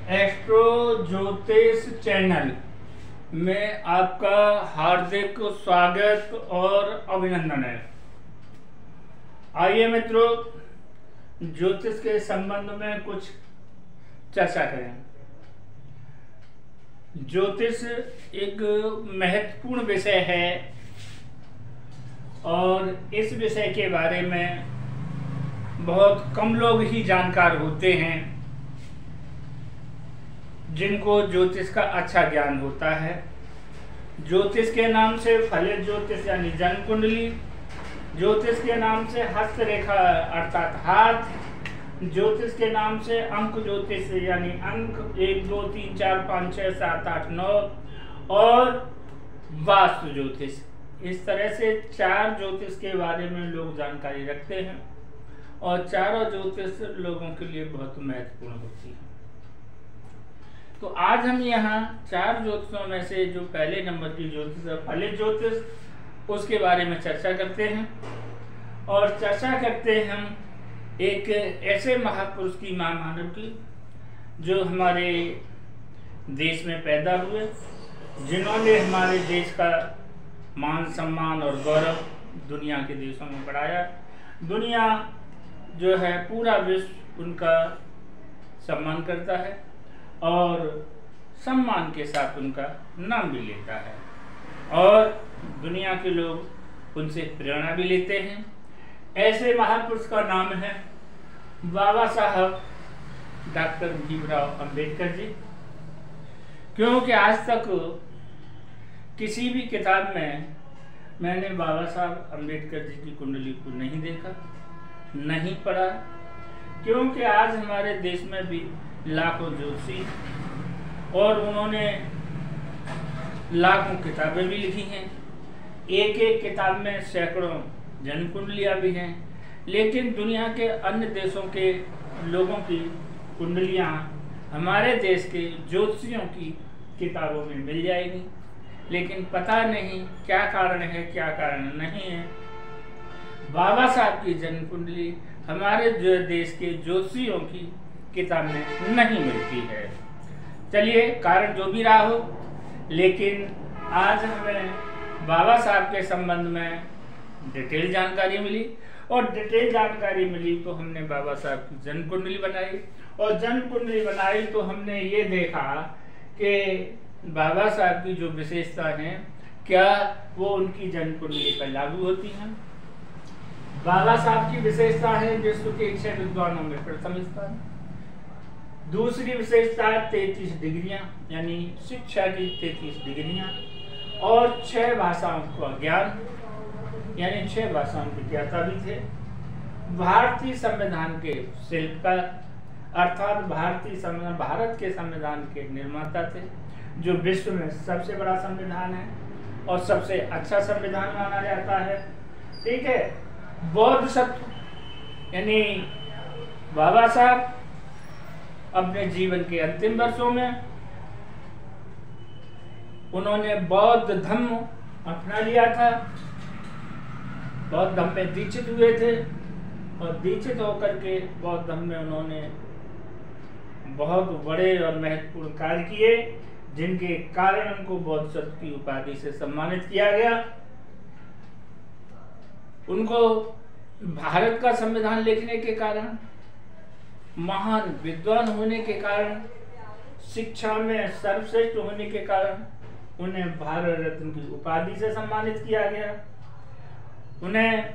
Astro ज्योतिष channel में आपका हार्दिक स्वागत और अभिनंदन है। आइए मित्रों, ज्योतिष के संबंध में कुछ चर्चा करें। ज्योतिष एक महत्वपूर्ण विषय है और इस विषय के बारे में बहुत कम लोग ही जानकार होते हैं जिनको ज्योतिष का अच्छा ज्ञान होता है। ज्योतिष के नाम से फलित ज्योतिष यानी जन्म कुंडली, ज्योतिष के नाम से हस्तरेखा अर्थात हाथ, ज्योतिष के नाम से अंक ज्योतिष यानी अंक 1 2 3 4 5 6 7 8 9 और वास्तु ज्योतिष। इस तरह से 4 ज्योतिष के बारे में लोग जानकारी रखते हैं और चारों ज्योतिष लोगों के लिए बहुत महत्वपूर्ण होती है। तो आज हम यहाँ 4 ज्योतिषों में से जो पहले नंबर की ज्योतिष है फलित ज्योतिष, उसके बारे में चर्चा करते हैं। और चर्चा करते हैं हम एक ऐसे महापुरुष की, महामानव की, जो हमारे देश में पैदा हुए, जिन्होंने हमारे देश का मान सम्मान और गौरव दुनिया के देशों में बढ़ाया। दुनिया जो है, पूरा विश्व उनका सम्मान करता है और सम्मान के साथ उनका नाम भी लेता है और दुनिया के लोग उनसे प्रेरणा भी लेते हैं। ऐसे महापुरुष का नाम है बाबा साहब डॉक्टर भीमराव अंबेडकर जी। क्योंकि आज तक किसी भी किताब में मैंने बाबा साहब अंबेडकर जी की कुंडली को नहीं देखा, नहीं पढ़ा। क्योंकि आज हमारे देश में भी लाखों ज्योतिषी और उन्होंने लाखों किताबें भी लिखी हैं। एक एक किताब में सैकड़ों जन्म कुंडलियाँ भी हैं, लेकिन दुनिया के अन्य देशों के लोगों की कुंडलियाँ हमारे देश के ज्योतिषियों की किताबों में मिल जाएगी। लेकिन पता नहीं क्या कारण है, क्या कारण नहीं है। बाबा साहब की जन्म कुंडली हमारे देश के ज्योतिषियों की किताब में नहीं मिलती है। चलिए, कारण जो भी रहा हो, लेकिन आज हमें बाबा साहब के संबंध में डिटेल जानकारी मिली और डिटेल जानकारी मिली तो हमने बाबा साहब की जन्म कुंडली बनाई और जन्म कुंडली बनाई तो हमने ये देखा कि बाबा साहब की जो विशेषता हैं, क्या वो उनकी जन्म कुंडली पर लागू होती हैं। बाबा साहब की विशेषता है विश्व के 6 विद्वानों में प्रथम स्थान। दूसरी विशेषता 33 डिग्रियां यानी शिक्षा की 33 डिग्रियां और 6 भाषाओं का ज्ञान यानी 6 भाषाओं के ज्ञाता भी थे। भारतीय संविधान के शिल्पकार अर्थात भारत के संविधान के निर्माता थे, जो विश्व में सबसे बड़ा संविधान है और सबसे अच्छा संविधान माना जाता है। ठीक है। बौद्ध सत्व यानी बाबा साहब अपने जीवन के अंतिम वर्षों में उन्होंने बौद्ध धर्म अपना लिया था। बौद्ध धर्म में दीक्षित हुए थे और दीक्षित होकर के बौद्ध धर्म में उन्होंने बहुत बड़े और महत्वपूर्ण कार्य किए, जिनके कारण उनको बौद्ध सत्व की उपाधि से सम्मानित किया गया। उनको भारत का संविधान लिखने के कारण, महान विद्वान होने के कारण, शिक्षा में सर्वश्रेष्ठ होने के कारण उन्हें भारत रत्न की उपाधि से सम्मानित किया गया। उन्हें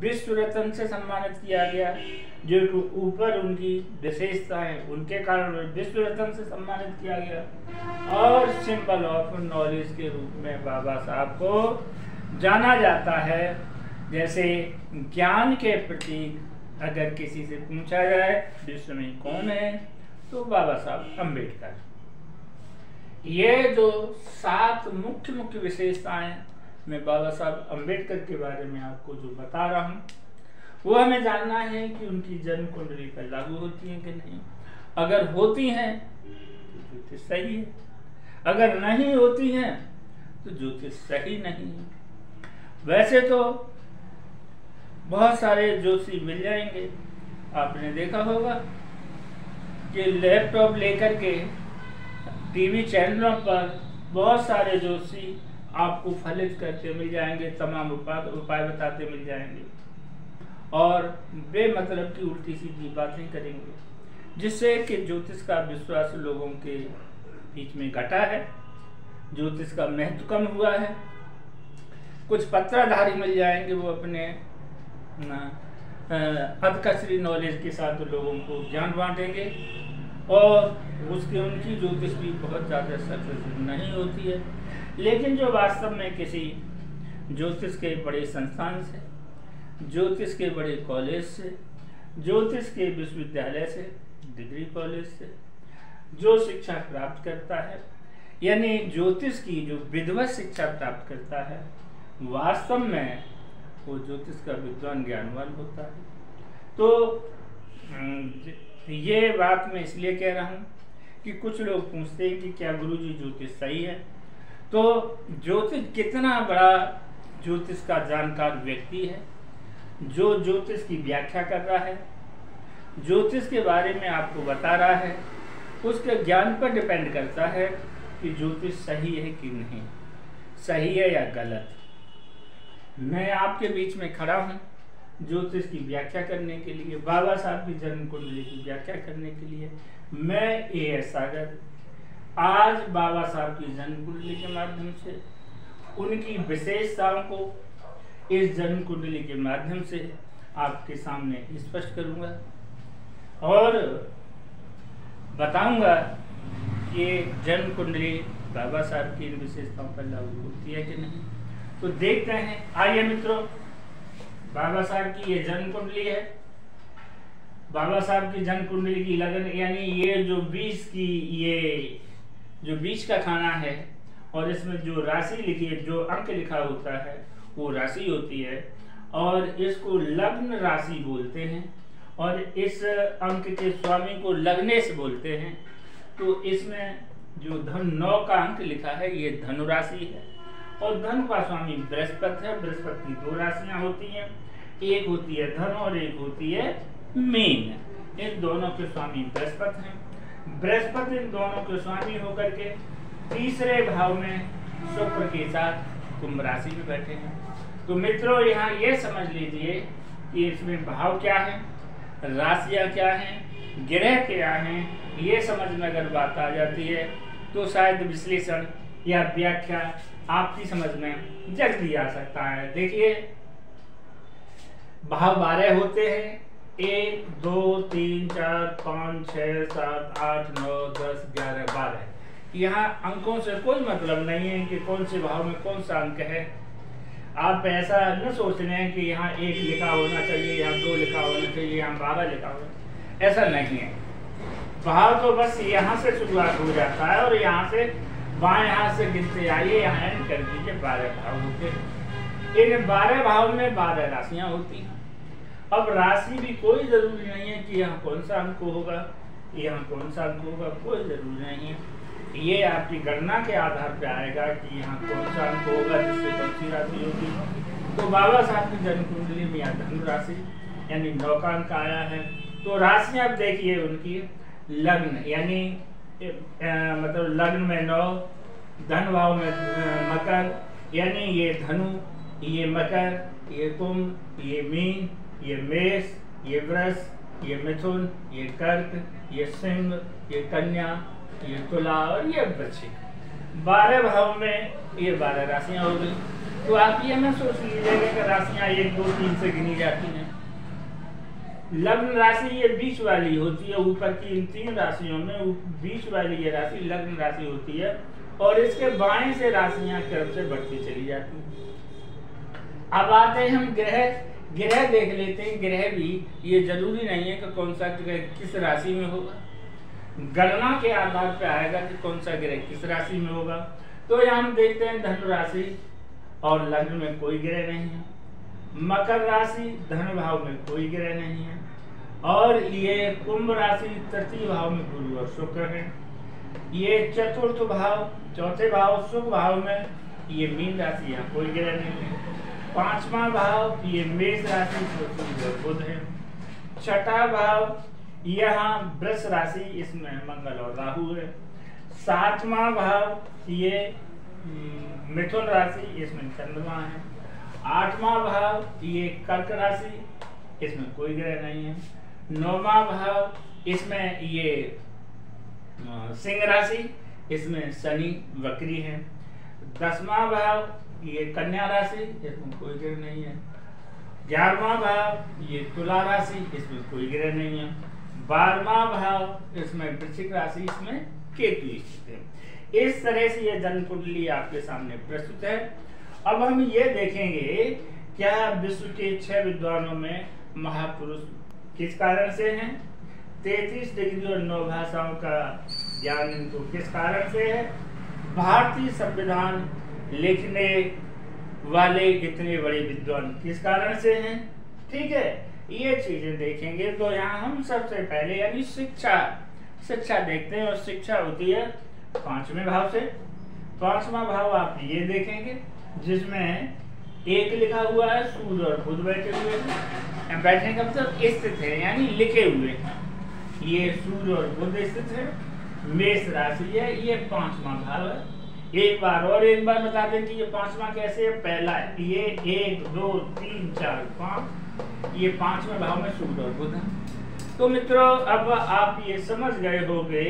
विश्व रत्न से सम्मानित किया गया, जो ऊपर उनकी विशेषता है उनके कारण विश्व रत्न से सम्मानित किया गया। और सिंबल ऑफ नॉलेज के रूप में बाबा साहब को जाना जाता है। जैसे ज्ञान के प्रतीक अगर किसी से पूछा जाए विश्व में कौन है, तो बाबा साहब अंबेडकर। ये जो 7 मुख्य विशेषताएं मैं बाबा साहब अंबेडकर के बारे में आपको जो बता रहा हूँ, वो हमें जानना है कि उनकी जन्म कुंडली पर लागू होती है कि नहीं। अगर होती हैं तो ज्योतिष सही है, अगर नहीं होती हैं तो ज्योतिष सही नहीं है। वैसे तो बहुत सारे ज्योतिषी मिल जाएंगे, आपने देखा होगा कि लैपटॉप लेकर के टीवी चैनलों पर बहुत सारे जोशी आपको फलित करते मिल जाएंगे, तमाम उपाय बताते मिल जाएंगे और बेमतलब की उल्टी सीधी बातें करेंगे, जिससे कि ज्योतिष का विश्वास लोगों के बीच में घटा है, ज्योतिष का महत्व कम हुआ है। कुछ पत्राधारी मिल जाएंगे, वो अपने अधकचरी नॉलेज के साथ लोगों को ज्ञान बांटेंगे और उनकी ज्योतिष भी बहुत ज़्यादा सक्सेसफुल नहीं होती है। लेकिन जो वास्तव में किसी ज्योतिष के बड़े संस्थान से, ज्योतिष के बड़े कॉलेज से, ज्योतिष के विश्वविद्यालय से, डिग्री कॉलेज से जो शिक्षा प्राप्त करता है, यानी ज्योतिष की जो विधिवत शिक्षा प्राप्त करता है, वास्तव में वो ज्योतिष का विद्वान ज्ञानवान होता है। तो ये बात मैं इसलिए कह रहा हूँ कि कुछ लोग पूछते हैं कि क्या गुरुजी ज्योतिष सही है। तो ज्योतिष कितना बड़ा ज्योतिष का जानकार व्यक्ति है, जो ज्योतिष की व्याख्या कर रहा है, ज्योतिष के बारे में आपको बता रहा है, उसके ज्ञान पर डिपेंड करता है कि ज्योतिष सही है कि नहीं, सही है या गलत। मैं आपके बीच में खड़ा हूँ ज्योतिष की व्याख्या करने के लिए, बाबा साहब की जन्म कुंडली की व्याख्या करने के लिए। मैं ए.एस. सागर आज बाबा साहब की जन्म कुंडली के माध्यम से, उनकी विशेषताओं को इस जन्म कुंडली के माध्यम से आपके सामने स्पष्ट करूंगा और बताऊंगा कि जन्म कुंडली बाबा साहब की इन विशेषताओं पर लागू होती है कि नहीं। तो देखते हैं। आइए मित्रों, बाबा साहब की ये जन्म कुंडली है। बाबा साहब की जन्म कुंडली की लगन, यानी ये जो बीच का खाना है और इसमें जो राशि लिखी है, जो अंक लिखा होता है, वो राशि होती है और इसको लग्न राशि बोलते हैं और इस अंक के स्वामी को लग्नेश बोलते हैं। तो इसमें जो धन 9 का अंक लिखा है, ये धनु राशि है और धन का स्वामी बृहस्पति है। बृहस्पति की 2 राशियां होती हैं, एक होती है धन और एक होती है मीन। इन दोनों के स्वामी बृहस्पति हैं। बृहस्पति इन दोनों के स्वामी होकर के तीसरे भाव में शुक्र के साथ कुंभ राशि में बैठे हैं। तो मित्रों, यहाँ ये समझ लीजिए कि इसमें भाव क्या है, राशियां क्या हैं, ग्रह क्या हैं। ये समझ में अगर बात आ जाती है तो शायद विश्लेषण या व्याख्या आपकी समझ में जल्दी आ सकता है। देखिए, भाव 12 होते हैं, 1 2 3 4 5 6 7 8 9 10 11 12। यहाँ अंकों से कोई मतलब नहीं है कि कौन से भाव में कौन सा अंक है। आप ऐसा न सोच रहे हैं कि यहाँ 1 लिखा होना चाहिए, यहाँ 2 लिखा होना चाहिए, यहाँ 12 लिखा होना, ऐसा नहीं है। भाव तो बस यहाँ से शुरुआत हो जाता है और यहाँ से बाएं हाथ से गिनते आइए, यहाँ एंड कर दीजिए। 12 भाव होते हैं। इन 12 भाव में 12 राशियां होती हैं। अब राशि भी कोई जरूरी नहीं है कि यहाँ कौन सा अंक होगा, यहाँ कौन सा अंक होगा, कोई जरूरी नहीं है। ये आपकी गणना के आधार पर आएगा कि यहाँ कौन सा अंक होगा, जिससे कौन सी राशि होगी। तो बाबा साहब की जन्म कुंडली में यहाँ धनु राशि यानी 9 का अंक आया है। तो राशियां आप देखिए उनकी, लग्न यानी मतलब लग्न में 9, धन भाव में मकर, यानी ये धनु, ये मकर, ये कुंभ, ये मीन, ये मेष, ये वृष, ये मिथुन, ये कर्क, ये सिंह, ये कन्या, ये तुला और ये वृश्चिक। 12 भाव में ये 12 राशियां हो गई। तो आप ये ना सोच लीजिएगा कि राशियां 1 2 3 से गिनी जाती हैं। लग्न राशि ये बीच वाली होती है, ऊपर की इन 3 राशियों में बीच वाली ये राशि लग्न राशि होती है और इसके बाएं से राशियां क्रम से बढ़ती चली जाती हैं। अब आते हैं हम ग्रह देख लेते हैं। ग्रह भी ये जरूरी नहीं है कि कौन सा ग्रह किस राशि में होगा, गणना के आधार पर आएगा कि कौन सा ग्रह किस राशि में होगा। तो यहाँ हम देखते हैं धनु राशि और लग्न में कोई ग्रह नहीं है, मकर राशि धन भाव में कोई ग्रह नहीं है और ये कुंभ राशि तृतीय भाव में गुरु और शुक्र है। ये चतुर्थ भाव, चौथे भाव शुभ भाव में ये मीन राशि, यहाँ कोई ग्रह नहीं है। 5वां भाव ये मेष राशि बुध है। 6ठा भाव यहाँ वृष राशि, इसमें मंगल और राहु है। 7वां भाव ये मिथुन राशि, इसमें चंद्रमा है। 8वां भाव ये कर्क राशि, इसमें कोई ग्रह नहीं है। 9वां भाव इसमें ये सिंह राशि, इसमें शनि वक्री है। 10वां भाव ये कन्या राशि, इसमें कोई ग्रह नहीं है। 11वां भाव ये तुला राशि, इसमें कोई ग्रह नहीं है। 12वां भाव इसमें वृश्चिक राशि, इसमें केतु स्थित है। इस तरह से ये जन्म कुंडली आपके सामने प्रस्तुत है। अब हम ये देखेंगे क्या विश्व के 6 विद्वानों में महापुरुष किस कारण से हैं, 33 डिग्री और 9 भाषाओं का ज्ञान इनको किस कारण से है, भारतीय संविधान लिखने वाले इतने बड़े विद्वान किस कारण से हैं। ठीक है, ये चीजें देखेंगे। तो यहाँ हम सबसे पहले यानी शिक्षा देखते हैं, और शिक्षा होती है 5वें भाव से। 5वां भाव आप ये देखेंगे जिसमें एक लिखा हुआ है, सूर्य और बुध बैठे हुए हैं। बैठने का मतलब स्थित है यानी लिखे हुए। ये सूर्य और बुध स्थित है, मेष राशि है, ये 5वां भाव है। एक बार बता दें कि ये 5वां कैसे है। पहला है ये 1 2 3 4 5, ये 5वें भाव में सूर्य और बुध है। तो मित्रों अब आप ये समझ गए होंगे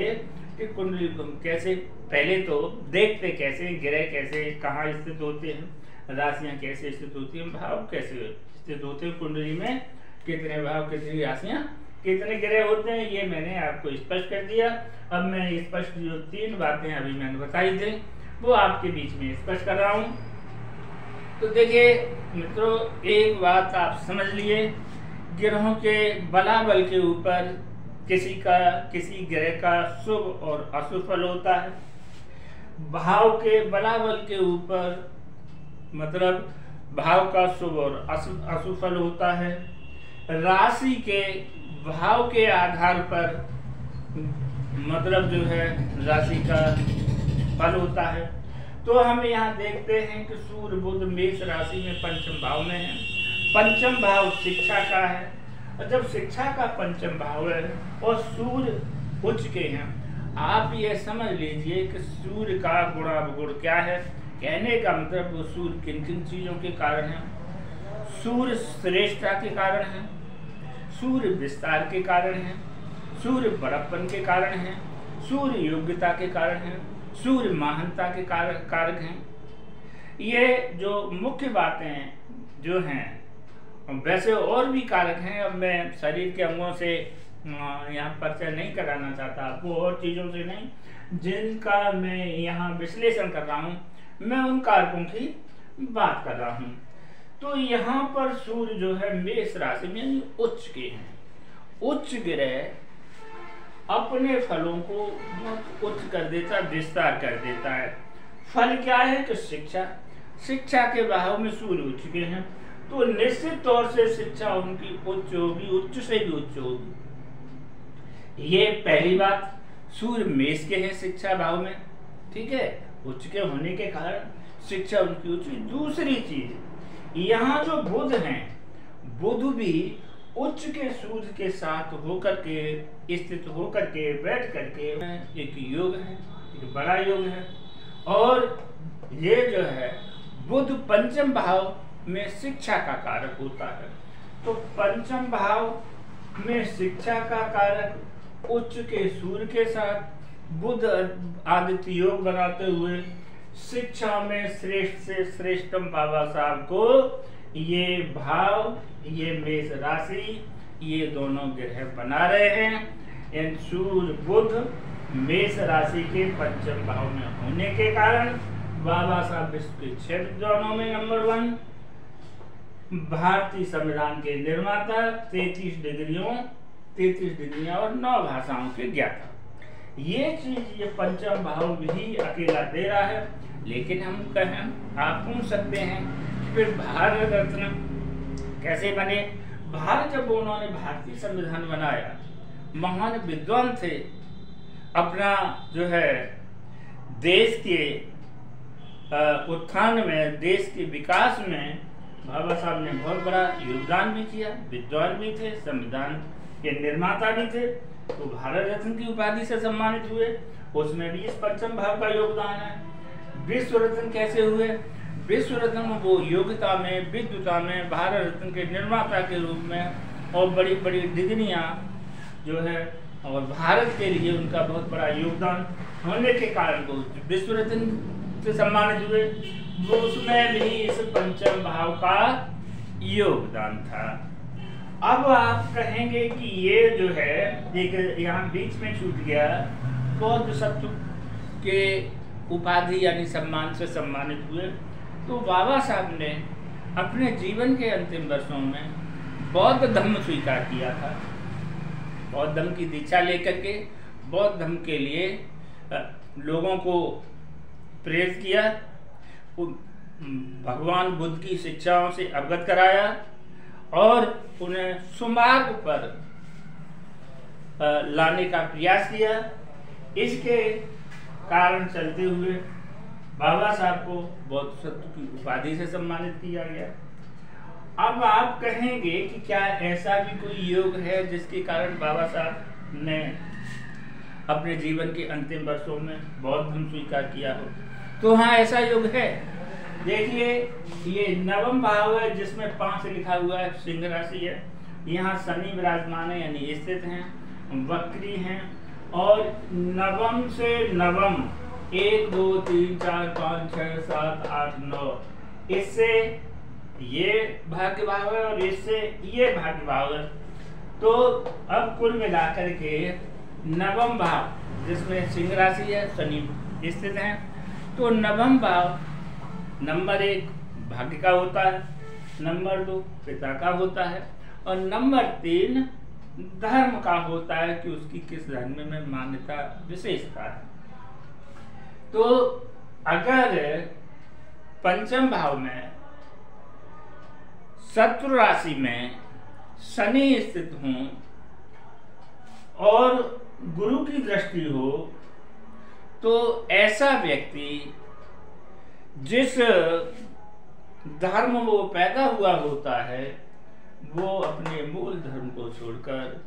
कि कुंडली कैसे, पहले तो देखते कैसे, ग्रह कैसे कहाँ स्थित होते हैं, राशियां कैसे स्थित होती हैं, भाव कैसे स्थित होते हैं, कुंडली में कितने भाव, कितनी राशियां, कितने ग्रह होते हैं, ये मैंने आपको स्पष्ट कर दिया। अब मैं स्पष्ट जो 3 बातें अभी मैंने बताई थी वो आपके बीच में स्पष्ट कर रहा हूँ। तो देखिए मित्रों, एक बात आप समझ लिए, ग्रहों के बलाबल के ऊपर किसी ग्रह का शुभ और अशुभ फल होता है। भाव के बलाबल के ऊपर मतलब भाव का शुभ और अशुभ फल होता है। राशि के भाव के आधार पर मतलब जो है राशि का फल होता है। तो हम यहाँ देखते हैं कि सूर्य बुध मेष राशि में 5म भाव में है। 5म भाव शिक्षा का है, और जब शिक्षा का 5म भाव है और सूर्य उच्च के हैं, आप ये समझ लीजिए कि सूर्य का गुण क्या है। कहने का मतलब वो सूर्य किन किन चीजों के कारण है। सूर्य श्रेष्ठता के कारण है, सूर्य विस्तार के कारण है, सूर्य बड़प्पन के कारण है, सूर्य योग्यता के कारण है, सूर्य महानता के कारक हैं। ये जो मुख्य बातें जो हैं, वैसे और भी कारक हैं। अब मैं शरीर के अंगों से यहाँ परिचय नहीं कराना चाहता आपको, और चीज़ों से नहीं, जिनका मैं यहाँ विश्लेषण कर रहा हूँ, मैं उन कारकों की बात कर रहा हूँ। तो यहाँ पर सूर्य जो है मेष राशि में यानी उच्च के हैं। उच्च ग्रह अपने फलों को बहुत उच्च कर देता है, विस्तार कर देता है। फल क्या है कि शिक्षा के भाव में सूर्य उच्च के हैं, तो निश्चित तौर से शिक्षा उनकी उच्च होगी, उच्च से भी उच्च होगी। ये पहली बात। सूर्य मेष के हैं शिक्षा भाव में, ठीक है, उच्च के होने के कारण शिक्षा उनकी उच्च। दूसरी चीज, यहाँ जो बुध हैं, बुध भी उच्च के सूर्य के साथ होकर के, स्थित होकर के, बैठ करके एक योग है, एक बड़ा योग है। और ये जो है बुध 5म भाव में शिक्षा का कारक होता है। तो 5म भाव में शिक्षा का कारक उच्च के सूर्य के साथ बुध आदित्य योग बनाते हुए शिक्षा में श्रेष्ठ से श्रेष्ठतम बाबा साहब को ये भाव, ये मेष राशि, ये दोनों ग्रह बना रहे हैं। सूर्य बुध मेष राशि के 5म भाव में होने के कारण बाबा साहब विश्व के 6 विद्वानों में नंबर 1, भारतीय संविधान के निर्माता, 33 डिग्रियां और 9 भाषाओं के ज्ञाता। ये चीज, ये 5म भाव भी अकेला दे रहा है। लेकिन हम कहें, आप पूछ सकते हैं फिर भारत रत्न कैसे बने। भारत जब उन्होंने भारतीय संविधान बनाया, महान विद्वान थे, अपना जो है देश के उत्थान में, देश के विकास में बाबा साहब ने बहुत बड़ा योगदान भी किया, विद्वान भी थे, संविधान ये निर्माता भी थे, तो भारत रत्न की उपाधि से सम्मानित हुए, उसमें भी इस पंचम भाव का योगदान है। विश्व रत्न कैसे हुए? विश्व रत्न वो योग्यता में, विद्वता में भारत रत्न के निर्माता के रूप में, और बड़ी बड़ी डिग्रियां जो है, और भारत के लिए उनका बहुत बड़ा योगदान होने के कारण वो विश्व रत्न से सम्मानित हुए। वो उसमें भी इस पंचम भाव का योगदान था। अब आप कहेंगे कि ये जो है एक यहाँ बीच में छूट गया, बौद्ध सत्व के उपाधि यानी सम्मान से सम्मानित हुए। तो बाबा साहब ने अपने जीवन के अंतिम वर्षों में बौद्ध धर्म स्वीकार किया था। बौद्ध धर्म की दीक्षा लेकर के बौद्ध धर्म के लिए लोगों को प्रेरित किया, भगवान बुद्ध की शिक्षाओं से अवगत कराया और उन्हें सुमार्ग पर लाने का प्रयास किया। इसके कारण चलते हुए बाबा साहब को बौद्ध सत्व की उपाधि से सम्मानित किया गया। अब आप कहेंगे कि क्या ऐसा भी कोई योग है जिसके कारण बाबा साहब ने अपने जीवन के अंतिम वर्षों में बौद्ध धर्म स्वीकार किया हो? तो हाँ, ऐसा योग है। देखिए, ये नवम भाव है जिसमें 5 लिखा हुआ है, सिंह राशि है। यहाँ शनि विराजमान है यानी स्थित हैं, वक्री हैं, और नवम से नवम 1 2 3 4 5 6 7 8 9 इससे ये भाग्य भाव है और इससे ये भाग्य भाव है। तो अब कुल मिलाकर के नवम भाव जिसमें सिंह राशि है, शनि स्थित हैं, तो नवम भाव नंबर 1 भाग्य का होता है, नंबर 2 पिता का होता है, और नंबर 3 धर्म का होता है कि उसकी किस धर्म में मान्यता विशेषता है। तो अगर पंचम भाव में शत्रु राशि में शनि स्थित हों और गुरु की दृष्टि हो, तो ऐसा व्यक्ति जिस धर्म वो पैदा हुआ होता है वो अपने मूल धर्म को छोड़कर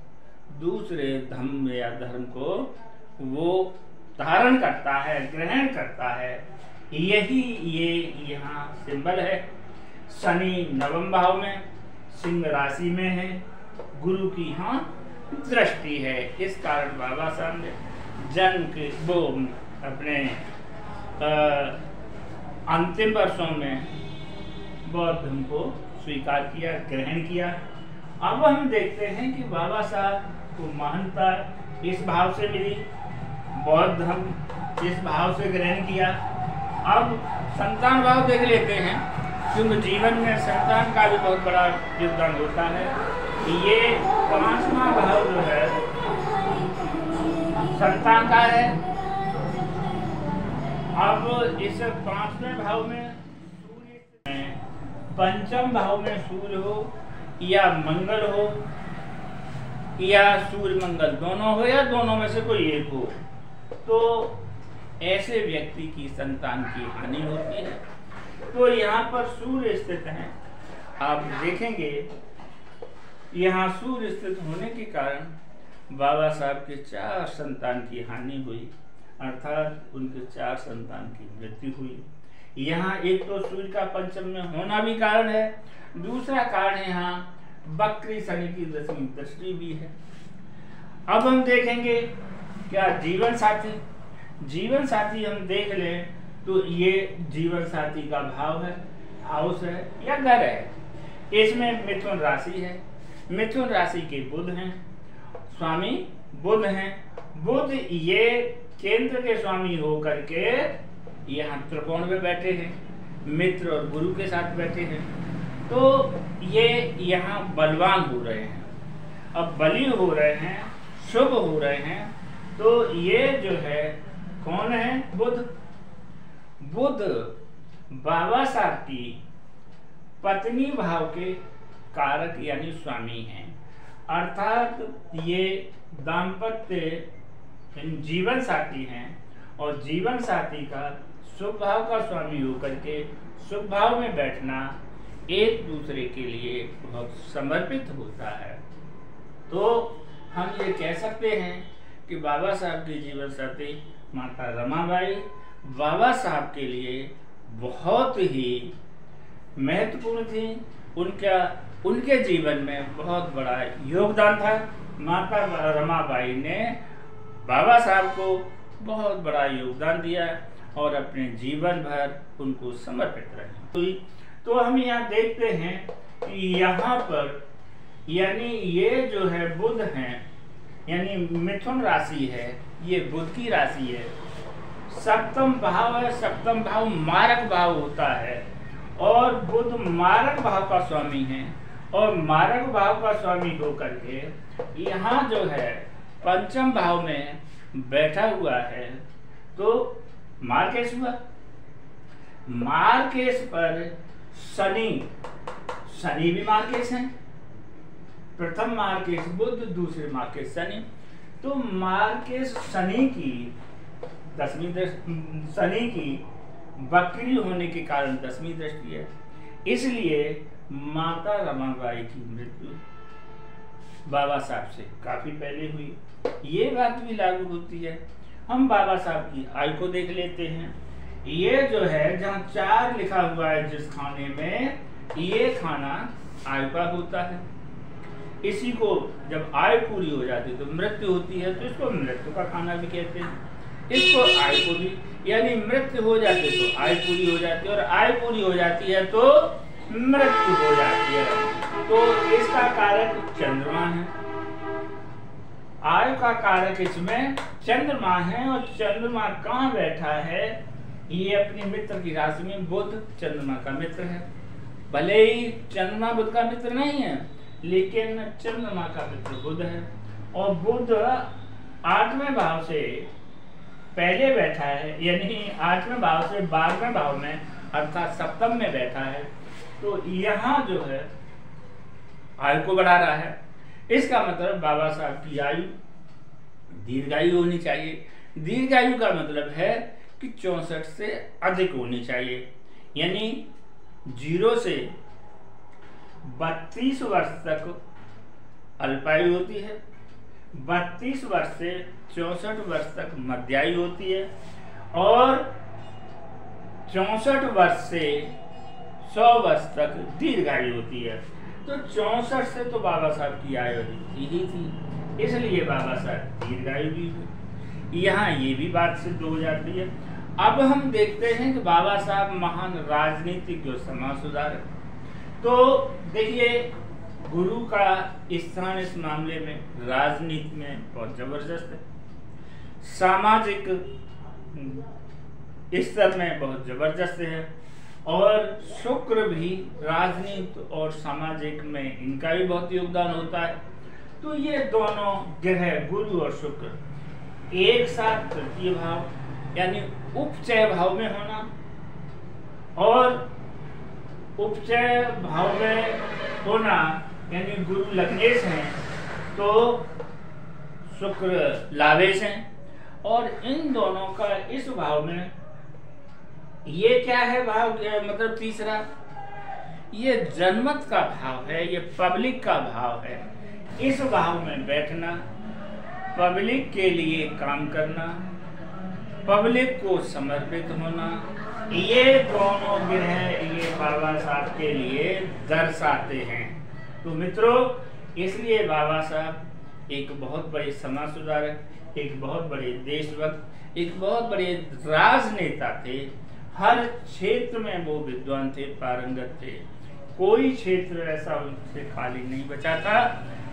दूसरे धर्म या धर्म को वो धारण करता है, ग्रहण करता है। यही ये यहाँ सिंबल है। शनि नवम भाव में, सिंह राशि में है, गुरु की यहाँ दृष्टि है। इस कारण बाबा साहब ने जन्म के वो अपने अंतिम वर्षों में बौद्ध धर्म को स्वीकार किया, ग्रहण किया। अब हम देखते हैं कि बाबा साहब को महानता इस भाव से मिली, बौद्ध धर्म इस भाव से ग्रहण किया। अब संतान भाव देख लेते हैं, क्योंकि जीवन में संतान का भी बहुत बड़ा योगदान होता है। ये 5वां भाव जो है संतान का है। अब इस 5वें भाव में पंचम भाव में सूर्य हो या मंगल हो या सूर्य मंगल दोनों हो या दोनों में से कोई एक हो, तो ऐसे व्यक्ति की संतान की हानि होती है। तो यहाँ पर सूर्य स्थित है। आप देखेंगे यहाँ सूर्य स्थित होने के कारण बाबा साहब के 4 संतान की हानि हुई, अर्थात उनके 4 संतान की मृत्यु हुई। यहाँ एक तो सूर्य का पंचम में होना भी कारण है, दूसरा कारण यहाँ वक्री शनि की 10वीं दृष्टि भी है। अब हम देखेंगे क्या जीवन साथी। जीवन साथी हम देख लें तो ये जीवन साथी का भाव है, हाउस है या घर है। इसमें मिथुन राशि है, मिथुन राशि के बुध हैं, स्वामी बुध हैं। बुध ये केंद्र के स्वामी होकर के यहाँ त्रिकोण में बैठे हैं, मित्र और गुरु के साथ बैठे हैं, तो ये यहाँ बलवान हो रहे हैं। अब बली हो रहे हैं, शुभ हो रहे हैं, तो ये जो है कौन है? बुध। बुध बाबा साहब की पत्नी भाव के कारक यानी स्वामी हैं, अर्थात ये दाम्पत्य जीवन साथी हैं और जीवन साथी का शुभ भाव का स्वामी होकर के शुभ भाव में बैठना एक दूसरे के लिए बहुत समर्पित होता है। तो हम ये कह सकते हैं कि बाबा साहब की जीवन साथी माता रमाबाई बाबा साहब के लिए बहुत ही महत्वपूर्ण थी। उनके जीवन में बहुत बड़ा योगदान था। माता रमाबाई ने बाबा साहब को बहुत बड़ा योगदान दिया और अपने जीवन भर उनको समर्पित रही। तो हम यहाँ देखते हैं कि यहाँ पर यानी ये जो है बुध हैं, यानी मिथुन राशि है, ये बुध की राशि है, सप्तम भाव है। सप्तम भाव मारक भाव होता है और बुध मारक भाव का स्वामी है और मारक भाव का स्वामी होकर के यहाँ जो है पंचम भाव में बैठा हुआ है। तो मार्केश हुआ, मार्केश पर शनि भी मार्केश है। प्रथम मार्केश बुध, दूसरे मार्केश शनि। तो मार्केश शनि की वक्री होने के कारण 10वीं दृष्टि है। इसलिए माता रमाबाई की मृत्यु बाबा साहब से काफी पहले हुई। ये बात भी लागू होती है। हम बाबा साहब की आयु को देख लेते हैं। ये जो है जहाँ 4 लिखा हुआ है जिस खाने में, ये खाना आयु का होता है। इसी को जब आयु पूरी हो जाती है तो मृत्यु होती है, तो इसको मृत्यु का खाना भी कहते हैं। इसको आयु को भी, यानी मृत्यु हो जाती है तो आयु पूरी हो जाती है और आयु पूरी हो जाती है तो मृत्यु हो जाती है। तो इसका कारक चंद्रमा है। आयु का कारक इसमें चंद्रमा है और चंद्रमा कहाँ बैठा है? ये अपनी मित्र की राशि में बुध चंद्रमा का मित्र है। भले ही चंद्रमा बुध का मित्र नहीं है, लेकिन चंद्रमा का मित्र बुध है और बुध 8वें भाव से पहले बैठा है, यानी 8वें भाव से 12वें भाव में अर्थात सप्तम में बैठा है। तो यहाँ जो है आयु को बढ़ा रहा है। इसका मतलब बाबा साहब की आयु दीर्घायु होनी चाहिए। दीर्घायु का मतलब है कि 64 से अधिक होनी चाहिए, यानी 0 से 32 वर्ष तक अल्पायु होती है, 32 वर्ष से 64 वर्ष तक मध्यायु होती है और 64 वर्ष से 100 वर्ष तक दीर्घायु होती है। तो 64 से तो बाबा साहब की आयु ही थी, इसलिए बाबा साहब दीर्घायु भी हुई। यहाँ ये भी बात सिद्ध हो जाती है। अब हम देखते हैं कि बाबा साहब महान राजनीतिक और समाज सुधारक। तो देखिए गुरु का स्थान इस मामले में राजनीति में बहुत जबरदस्त है, सामाजिक स्तर में बहुत जबरदस्त है और शुक्र भी राजनीति और सामाजिक में इनका भी बहुत योगदान होता है। तो ये दोनों ग्रह गुरु और शुक्र एक साथ तृतीय भाव यानी उपचय भाव में होना और उपचय भाव में होना यानी गुरु लग्नेश हैं तो शुक्र लावेश हैं और इन दोनों का इस भाव में ये क्या है भाव, मतलब तीसरा ये जनमत का भाव है, ये पब्लिक का भाव है। इस भाव में बैठना, पब्लिक के लिए काम करना, पब्लिक को समर्पित होना, ये दोनों ग्रह ये बाबा साहब के लिए दर्शाते हैं। तो मित्रों, इसलिए बाबा साहब एक बहुत बड़े समाज सुधारक, एक बहुत बड़े देशभक्त, एक बहुत बड़े राजनेता थे। हर क्षेत्र में वो विद्वान थे, पारंगत थे। कोई क्षेत्र ऐसा उनसे खाली नहीं बचा था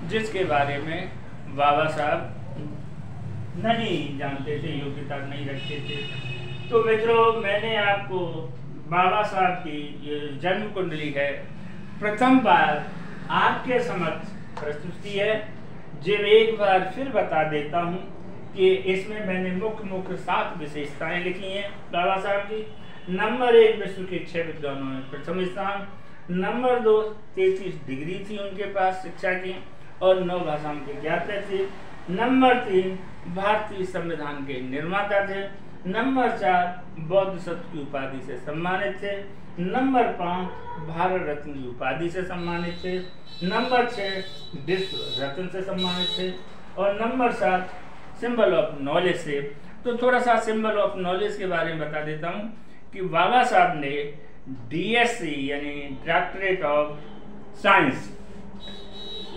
जिसके बारे में बाबा साहब नहीं जानते थे, योग्यता नहीं रखते थे। तो मित्रों, मैंने आपको बाबा साहब की ये जन्म कुंडली है प्रथम बार आपके समक्ष प्रस्तुत की है। जब एक बार फिर बता देता हूँ कि इसमें मैंने मुख्य 7 विशेषताएं लिखी हैं बाबा साहब की। नंबर 1 विश्व के 6 विद्वानों में प्रथम स्थान। नंबर 2 33 डिग्री थी उनके पास शिक्षा की और 9 भाषाओं के ज्ञाता थे। नंबर 3 भारतीय संविधान के निर्माता थे। नंबर 4 बौद्ध सत्व की उपाधि से सम्मानित थे। नंबर 5 भारत रत्न की उपाधि से सम्मानित थे। नंबर 6 विश्व रत्न से सम्मानित थे और नंबर 7 सिंबल ऑफ नॉलेज से। तो थोड़ा सा सिंबल ऑफ नॉलेज के बारे में बता देता हूँ कि बाबा साहब ने DSc यानी डॉक्टरेट ऑफ साइंस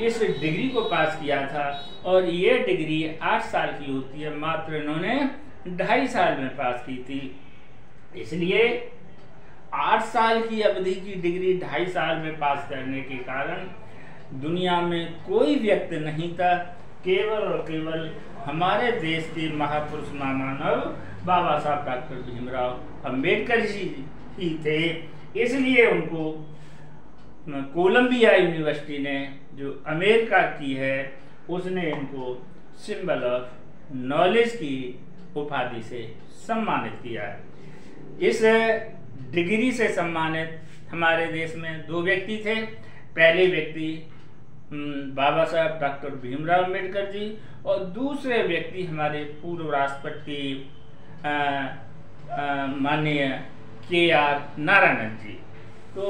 इस डिग्री को पास किया था, और ये डिग्री 8 साल की होती है, मात्र इन्होंने 2.5 साल में पास की थी। इसलिए 8 साल की अवधि की डिग्री 2.5 साल में पास करने के कारण दुनिया में कोई व्यक्ति नहीं था, केवल और केवल हमारे देश के महापुरुष महामानव बाबा साहब डॉक्टर भीमराव अंबेडकर जी ही थे। इसलिए उनको कोलंबिया यूनिवर्सिटी ने, जो अमेरिका की है, उसने इनको सिंबल ऑफ नॉलेज की उपाधि से सम्मानित किया है। इस डिग्री से सम्मानित हमारे देश में 2 व्यक्ति थे। पहले व्यक्ति बाबा साहब डॉक्टर भीमराव अंबेडकर जी, और दूसरे व्यक्ति हमारे पूर्व राष्ट्रपति माननीय KR नारायणन जी। तो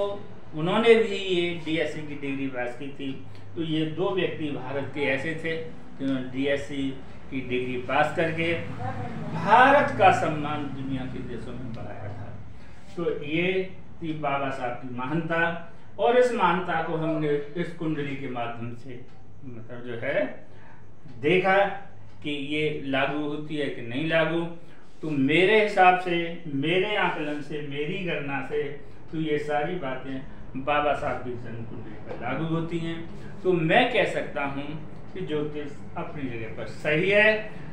उन्होंने भी ये DSc की डिग्री पास की थी। तो ये 2 व्यक्ति भारत के ऐसे थे जिन्होंने DSc की डिग्री पास करके भारत का सम्मान दुनिया के देशों में बढ़ाया था। तो ये थी बाबा साहब की महानता, और इस महानता को हमने इस कुंडली के माध्यम से मतलब जो है देखा कि ये लागू होती है कि नहीं लागू। तो मेरे हिसाब से, मेरे आकलन से, मेरी गणना से, तो ये सारी बातें बाबा साहब की जन्म कुंडली पर लागू होती हैं। तो मैं कह सकता हूँ कि ज्योतिष अपनी जगह पर सही है।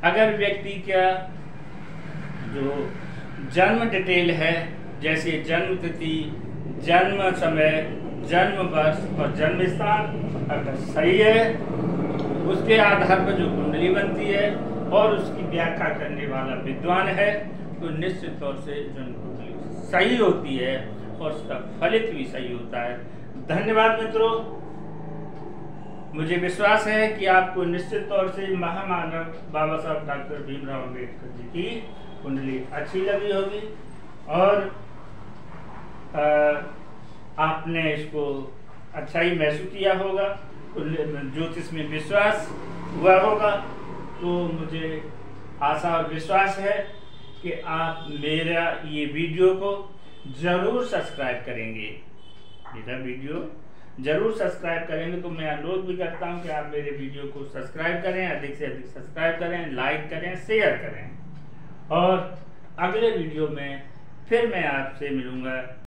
अगर व्यक्ति का जो जन्म डिटेल है, जैसे जन्म तिथि, जन्म समय, जन्म वर्ष और जन्म स्थान अगर सही है, उसके आधार पर जो कुंडली बनती है और उसकी व्याख्या करने वाला विद्वान है, तो निश्चित तौर से जन्म कुंडली सही होती है और उसका फलित भी सही होता है। धन्यवाद मित्रों। मुझे विश्वास है कि आपको निश्चित तौर से महामानव बाबा साहब डॉक्टर भीमराव अंबेडकर जी की कुंडली अच्छी लगी होगी, और आपने इसको अच्छा ही महसूस किया होगा, ज्योतिष में विश्वास हुआ होगा। तो मुझे आशा और विश्वास है कि आप मेरा ये वीडियो को जरूर सब्सक्राइब करेंगे। मेरा वीडियो जरूर सब्सक्राइब करेंगे। तो मैं अनुरोध भी करता हूं कि आप मेरे वीडियो को सब्सक्राइब करें, अधिक से अधिक सब्सक्राइब करें, लाइक करें, शेयर करें, और अगले वीडियो में फिर मैं आपसे मिलूंगा।